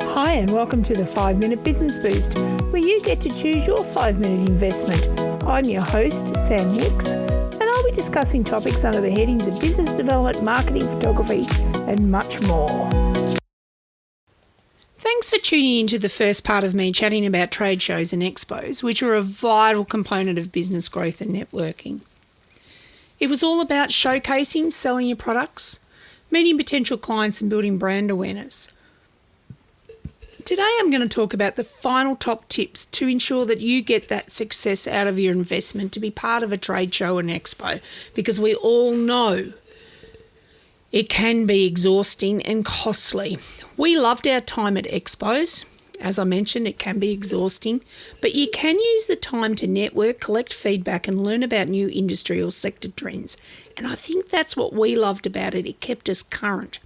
Hi and welcome to the 5-Minute Business Boost, where you get to choose your 5-minute investment. I'm your host, Sam Hicks, and I'll be discussing topics under the headings of business development, marketing, photography, and much more. Thanks for tuning into the first part of me chatting about trade shows and expos, which are a vital component of business growth and networking. It was all about showcasing, selling your products, meeting potential clients and building brand awareness. Today I'm going to talk about the final top tips to ensure that you get that success out of your investment to be part of a trade show and expo, because we all know it can be exhausting and costly. We loved our time at expos. As I mentioned, it can be exhausting, but you can use the time to network, collect feedback and learn about new industry or sector trends. And I think that's what we loved about it. It kept us current.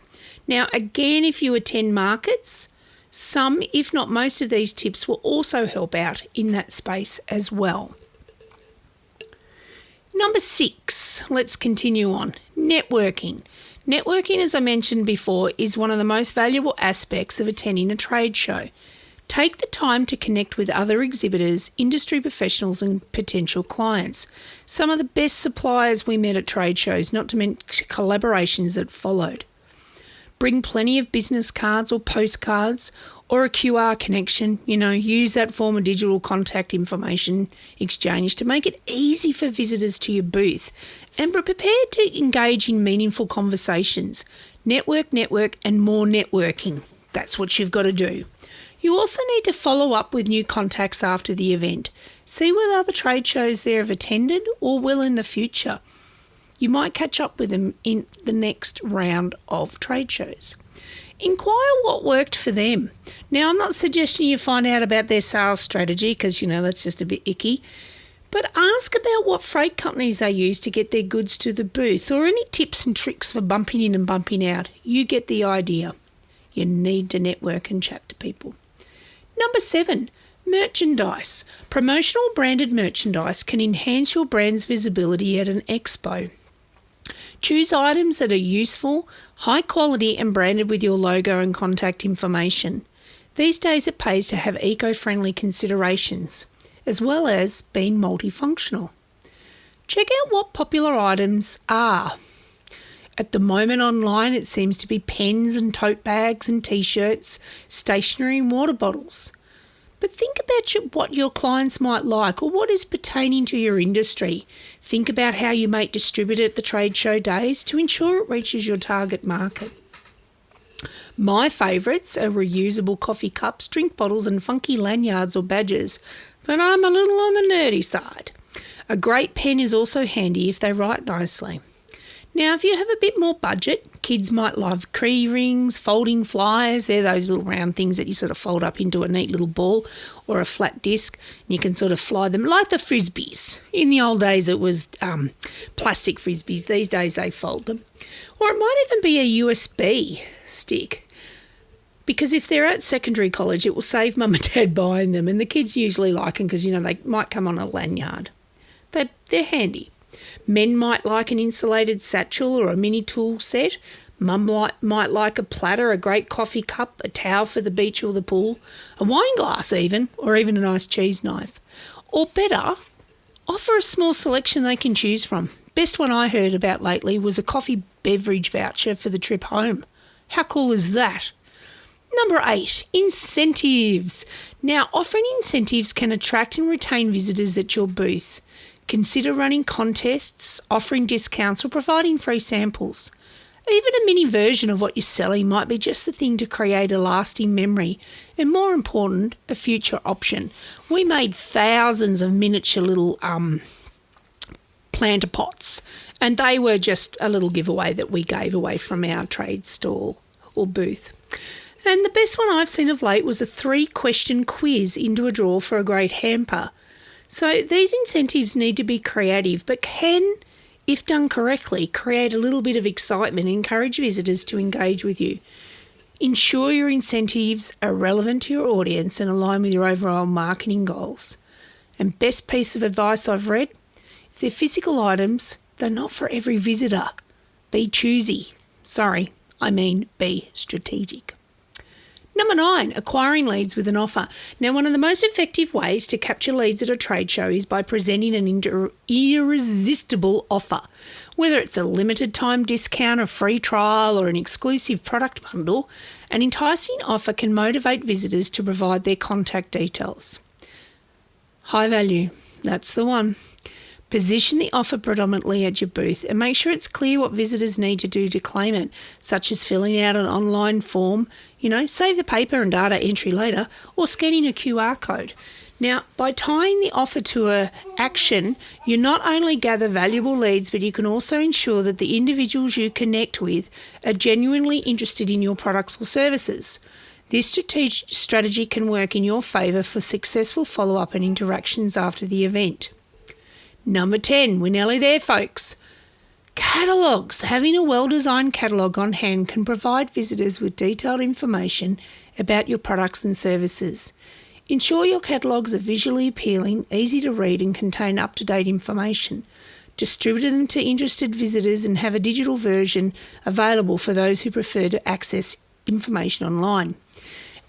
Now, again, if you attend markets, some, if not most of these tips will also help out in that space as well. Number 6, let's continue on. Networking. Networking, as I mentioned before, is one of the most valuable aspects of attending a trade show. Take the time to connect with other exhibitors, industry professionals and potential clients. Some of the best suppliers we met at trade shows, not to mention collaborations that followed. Bring plenty of business cards or postcards or a QR connection. Use that form of digital contact information exchange to make it easy for visitors to your booth, and be prepared to engage in meaningful conversations. Network, and more networking. That's what you've got to do. You also need to follow up with new contacts after the event. See what other trade shows they have attended or will in the future. You might catch up with them in the next round of trade shows. Inquire what worked for them. Now, I'm not suggesting you find out about their sales strategy because, that's just a bit icky. But ask about what freight companies they use to get their goods to the booth, or any tips and tricks for bumping in and bumping out. You get the idea. You need to network and chat to people. Number 7. Merchandise. Promotional branded merchandise can enhance your brand's visibility at an expo. Choose items that are useful, high quality and branded with your logo and contact information. These days it pays to have eco-friendly considerations, as well as being multifunctional. Check out what popular items are. At the moment online it seems to be pens and tote bags and t-shirts, stationery and water bottles. But think about what your clients might like or what is pertaining to your industry. Think about how you might distribute it at the trade show days to ensure it reaches your target market. My favourites are reusable coffee cups, drink bottles and funky lanyards or badges, but I'm a little on the nerdy side. A great pen is also handy if they write nicely. Now, if you have a bit more budget, kids might love key rings, folding flyers. They're those little round things that you sort of fold up into a neat little ball or a flat disc. And you can sort of fly them like the frisbees. In the old days, it was plastic frisbees. These days, they fold them. Or it might even be a USB stick. Because if they're at secondary college, it will save mum and dad buying them. And the kids usually like them because, they might come on a lanyard. They're handy. Men might like an insulated satchel or a mini tool set. Mum might like a platter, a great coffee cup, a towel for the beach or the pool, a wine glass even, or even a nice cheese knife. Or better, offer a small selection they can choose from. Best one I heard about lately was a coffee beverage voucher for the trip home. How cool is that? Number 8, incentives. Now, offering incentives can attract and retain visitors at your booth. Consider running contests, offering discounts or providing free samples. Even a mini version of what you're selling might be just the thing to create a lasting memory and, more important, a future option. We made thousands of miniature little planter pots, and they were just a little giveaway that we gave away from our trade stall or booth. And the best one I've seen of late was a 3-question quiz into a draw for a great hamper. So these incentives need to be creative, but can, if done correctly, create a little bit of excitement and encourage visitors to engage with you. Ensure your incentives are relevant to your audience and align with your overall marketing goals. And best piece of advice I've read, if they're physical items, they're not for every visitor. Be choosy. Be strategic. Number 9, acquiring leads with an offer. Now, one of the most effective ways to capture leads at a trade show is by presenting an irresistible offer. Whether it's a limited time discount, a free trial, or an exclusive product bundle, an enticing offer can motivate visitors to provide their contact details. High value, that's the one. Position the offer predominantly at your booth and make sure it's clear what visitors need to do to claim it, such as filling out an online form, save the paper and data entry later, or scanning a QR code. Now, by tying the offer to an action, you not only gather valuable leads, but you can also ensure that the individuals you connect with are genuinely interested in your products or services. This strategy can work in your favour for successful follow-up and interactions after the event. Number 10, we're nearly there, folks. Catalogues. Having a well-designed catalogue on hand can provide visitors with detailed information about your products and services. Ensure your catalogues are visually appealing, easy to read, and contain up-to-date information. Distribute them to interested visitors and have a digital version available for those who prefer to access information online.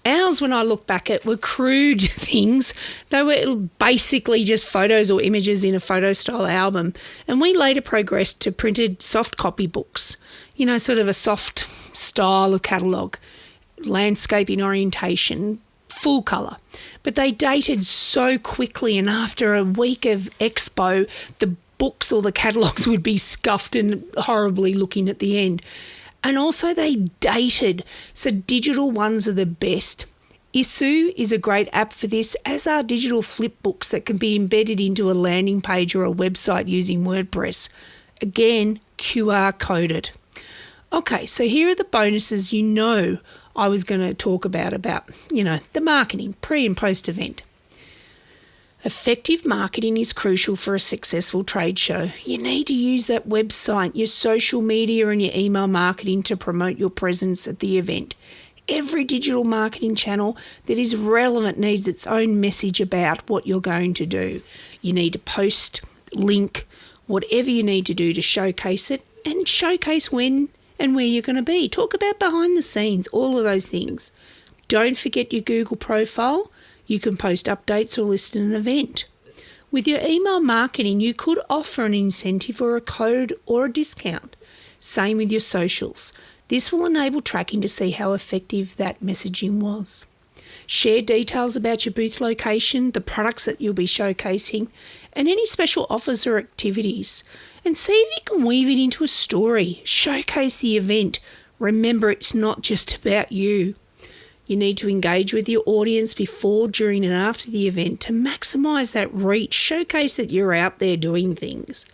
Ours, when I look back at, were crude things. They were basically just photos or images in a photo-style album. And we later progressed to printed soft copy books, sort of a soft style of catalogue, landscaping orientation, full colour. But they dated so quickly, and after a week of expo, the books or the catalogues would be scuffed and horribly looking at the end. And also they dated, so digital ones are the best. Issuu is a great app for this, as are digital flip books that can be embedded into a landing page or a website using WordPress. Again, QR coded. Okay, so here are the bonuses I was going to talk about, the marketing, pre and post event. Effective marketing is crucial for a successful trade show. You need to use that website, your social media and your email marketing to promote your presence at the event. Every digital marketing channel that is relevant needs its own message about what you're going to do. You need to post, link, whatever you need to do to showcase it, and showcase when and where you're going to be. Talk about behind the scenes, all of those things. Don't forget your Google profile. You can post updates or list an event. With your email marketing, you could offer an incentive or a code or a discount. Same with your socials. This will enable tracking to see how effective that messaging was. Share details about your booth location, the products that you'll be showcasing, and any special offers or activities. And see if you can weave it into a story. Showcase the event. Remember, it's not just about you. You need to engage with your audience before, during and after the event to maximise that reach. Showcase that you're out there doing things.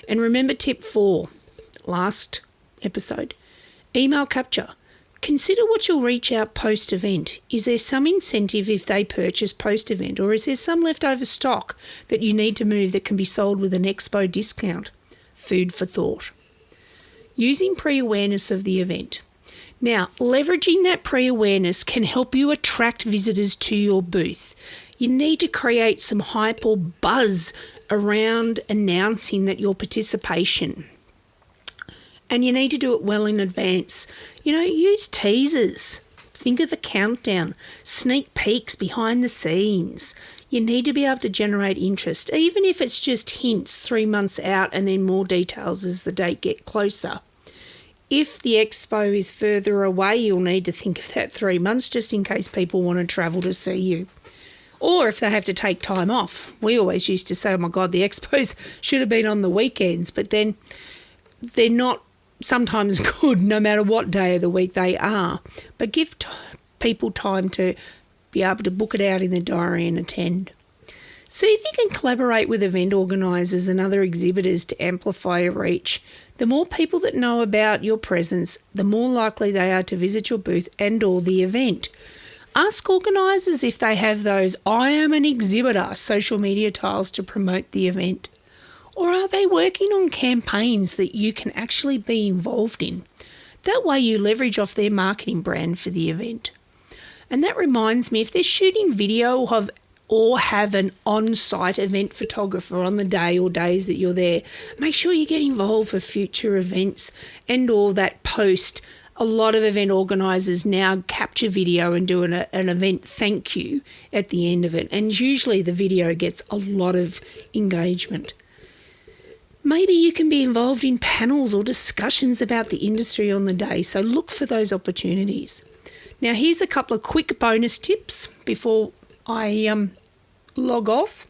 And remember tip 4, last episode, email capture. Consider what you'll reach out post-event. Is there some incentive if they purchase post-event, or is there some leftover stock that you need to move that can be sold with an expo discount? Food for thought. Using pre-awareness of the event. Now, leveraging that pre-awareness can help you attract visitors to your booth. You need to create some hype or buzz around announcing that your participation. And you need to do it well in advance. Use teasers. Think of a countdown, sneak peeks behind the scenes. You need to be able to generate interest, even if it's just hints 3 months out and then more details as the date gets closer. If the expo is further away, you'll need to think of that 3 months just in case people want to travel to see you. Or if they have to take time off. We always used to say, oh my God, the expos should have been on the weekends, but then they're not sometimes good no matter what day of the week they are. But give people time to be able to book it out in their diary and attend. See if you can collaborate with event organisers and other exhibitors to amplify your reach. The more people that know about your presence, the more likely they are to visit your booth and or the event. Ask organisers if they have those I am an exhibitor social media tiles to promote the event. Or are they working on campaigns that you can actually be involved in? That way you leverage off their marketing brand for the event. And that reminds me, if they're shooting video or have an on-site event photographer on the day or days that you're there, make sure you get involved for future events and or that post A lot of event organisers now capture video and do an event thank you at the end of it, and usually the video gets a lot of engagement. Maybe you can be involved in panels or discussions about the industry on the day, so look for those opportunities. Now here's a couple of quick bonus tips before I log off.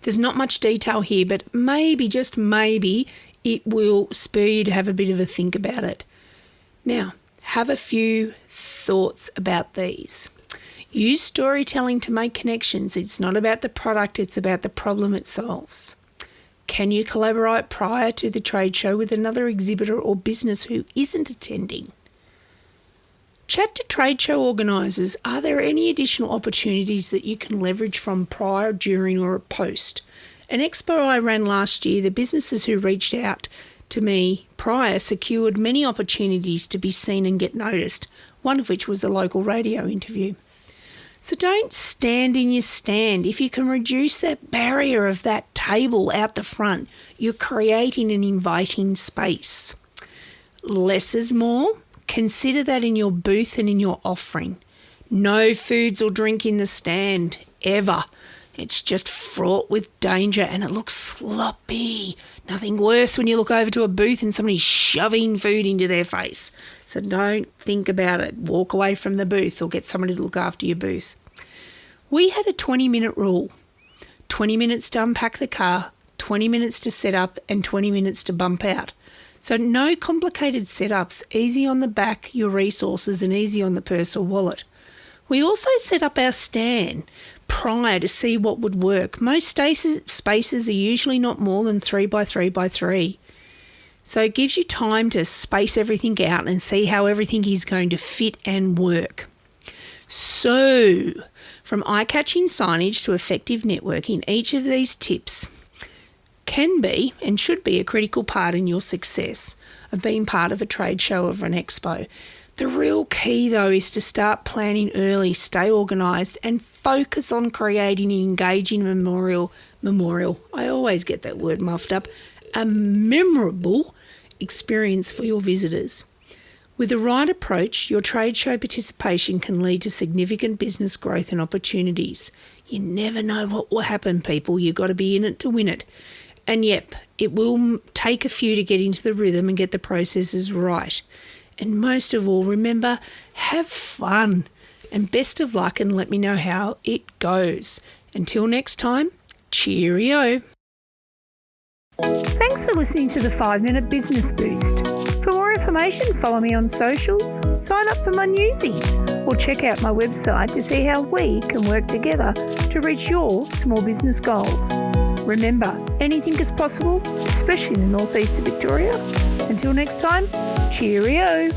There's not much detail here, but maybe, just maybe, it will spur you to have a bit of a think about it. Now, have a few thoughts about these. Use storytelling to make connections. It's not about the product, it's about the problem it solves. Can you collaborate prior to the trade show with another exhibitor or business who isn't attending? Chat to trade show organisers. Are there any additional opportunities that you can leverage from prior, during or post? An expo I ran last year, the businesses who reached out to me prior secured many opportunities to be seen and get noticed, one of which was a local radio interview. So don't stand in your stand. If you can reduce that barrier of that table out the front, you're creating an inviting space. Less is more. Consider that in your booth and in your offering. No foods or drink in the stand, ever. It's just fraught with danger and it looks sloppy. Nothing worse when you look over to a booth and somebody's shoving food into their face. So don't think about it. Walk away from the booth or get somebody to look after your booth. We had a 20-minute rule. 20 minutes to unpack the car, 20 minutes to set up and 20 minutes to bump out. So no complicated setups, easy on the back, your resources, and easy on the purse or wallet. We also set up our stand prior to see what would work. Most spaces are usually not more than 3 by 3 by 3. So it gives you time to space everything out and see how everything is going to fit and work. So, from eye-catching signage to effective networking, each of these tips can be and should be a critical part in your success of being part of a trade show or an expo. The real key, though, is to start planning early, stay organised, and focus on creating an engaging memorial. I always get that word muffed up. A memorable experience for your visitors. With the right approach, your trade show participation can lead to significant business growth and opportunities. You never know what will happen, people. You've got to be in it to win it. And yep, it will take a few to get into the rhythm and get the processes right. And most of all, remember, have fun. And best of luck, and let me know how it goes. Until next time, cheerio. Thanks for listening to the 5-Minute Business Boost. For more information, follow me on socials, sign up for my newsies, or check out my website to see how we can work together to reach your small business goals. Remember, anything is possible, especially in the northeast of Victoria. Until next time, cheerio.